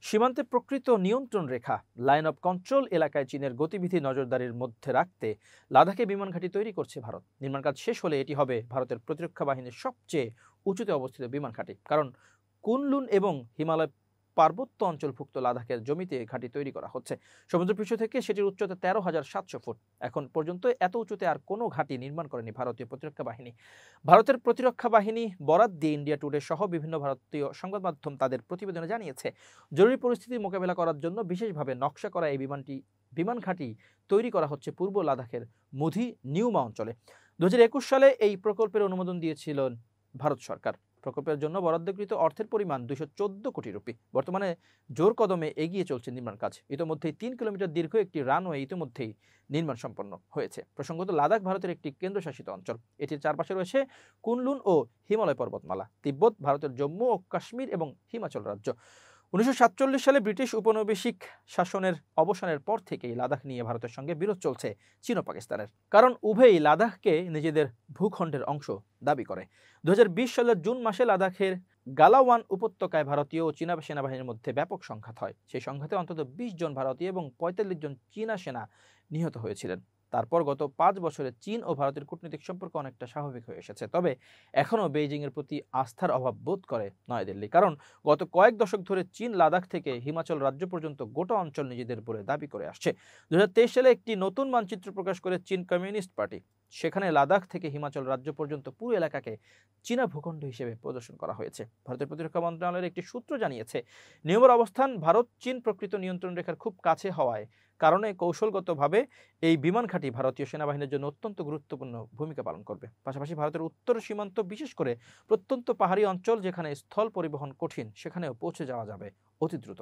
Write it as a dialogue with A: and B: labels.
A: সীমান্তে প্রকৃত নিয়ন্ত্রণ রেখা লাইন অফ কন্ট্রোল এলাকায় চীনের গতিবিধি নজরদারির মধ্যে রাখতে লাদাখে বিমান ঘাঁটি তৈরি করছে ভারত। নির্মাণ কাজ শেষ হলে এটি হবে ভারতের প্রতিরক্ষা বাহিনীর সবচেয়ে উঁচুতে অবস্থিত বিমান ঘাঁটি। কারণ কুনলুন এবং হিমালয় পার্বত্য অঞ্চলভুক্ত লাদাখের জমিতে ঘাঁটি তৈরি করা হচ্ছে। সমুদ্রপৃষ্ঠ থেকে সেটির উচ্চতা 13,700 ফুট। এখন পর্যন্ত এত উঁচুতে আর কোনো ঘাঁটি নির্মাণ করেনি ভারতীয় প্রতিরক্ষা বাহিনী। ভারতের প্রতিরক্ষা বাহিনী বরাত দিয়ে ইন্ডিয়া টুডে সহ বিভিন্ন ভারতীয় সংবাদ মাধ্যম তাদের প্রতিবেদনে জানিয়েছে, জরুরি পরিস্থিতি মোকাবেলা করার জন্য বিশেষভাবে নকশা করা এই বিমান ঘাঁটি তৈরি করা হচ্ছে পূর্ব লাদাখের মুধি নিউমা অঞ্চলে। 2021 সালে এই প্রকল্পের অনুমোদন দিয়েছিল ভারত সরকার। প্রকল্পের জন্য বরাদ্দকৃত অর্থের পরিমাণ 214 কোটি রুপি। বর্তমানে জোর কদমে এগিয়ে চলছে নির্মাণ কাজ। ইতোমধ্যেই 3 কিলোমিটার দীর্ঘ একটি রানওয়ে ইতিমধ্যেই নির্মাণ সম্পন্ন হয়েছে। প্রসঙ্গত, লাদাখ ভারতের একটি কেন্দ্রশাসিত অঞ্চল। এটির চারপাশে রয়েছে কুনলুন ও হিমালয় পর্বতমালা, তিব্বত, ভারতের জম্মু ও কাশ্মীর এবং হিমাচল রাজ্য। 1947 সালে ব্রিটিশ উপনিবেশিক শাসনের অবসানের পর থেকেই লাদাখ নিয়ে ভারতের সঙ্গে বিরোধ চলছে চীন ও পাকিস্তানের, কারণ উভয়ই লাদাখকে নিজেদের ভূখণ্ডের অংশ দাবি করে। 2020 সালের জুন মাসে লাদাখের গালাওয়ান উপত্যকায় ভারতীয় ও চীনা সেনাবাহিনীর মধ্যে ব্যাপক সংঘাত হয়। সেই সংঘাতে অন্তত 20 জন ভারতীয় এবং 45 জন চীনা সেনা নিহত হয়েছিলেন। তারপর গত 5 বছরে চীন ও ভারতের কূটনৈতিক সম্পর্ক অনেকটা স্বাভাবিক হয়ে এসেছে। তবে এখনও বেইজিংয়ের প্রতি আস্থার অভাব বোধ করে নয়াদিল্লি, কারণ গত কয়েক দশক ধরে চীন লাদাখ থেকে হিমাচল রাজ্য পর্যন্ত গোটা অঞ্চল নিজেদের বলে দাবি করে আসছে। 2023 সালে একটি নতুন মানচিত্র প্রকাশ করে চীন কমিউনিস্ট পার্টি। সেখানে লাদাখ থেকে হিমাচল রাজ্য পর্যন্ত পুরো এলাকাকে চীনা ভূখণ্ড হিসেবে প্রদর্শন করা হয়েছে। ভারতের প্রতিরক্ষা মন্ত্রণালয়ের একটি সূত্র জানিয়েছে, নিয়মের অবস্থান ভারত চীন প্রকৃত নিয়ন্ত্রণ রেখার খুব কাছে হওয়ায় কারণে কৌশলগতভাবে এই বিমান ঘাঁটি ভারতীয় সেনাবাহিনীর জন্য অত্যন্ত গুরুত্বপূর্ণ ভূমিকা পালন করবে। পাশাপাশি ভারতের উত্তর সীমান্ত, বিশেষ করে প্রত্যন্ত পাহাড়ি অঞ্চল যেখানে স্থল পরিবহন কঠিন, সেখানেও পৌঁছে যাওয়া যাবে অতি দ্রুত।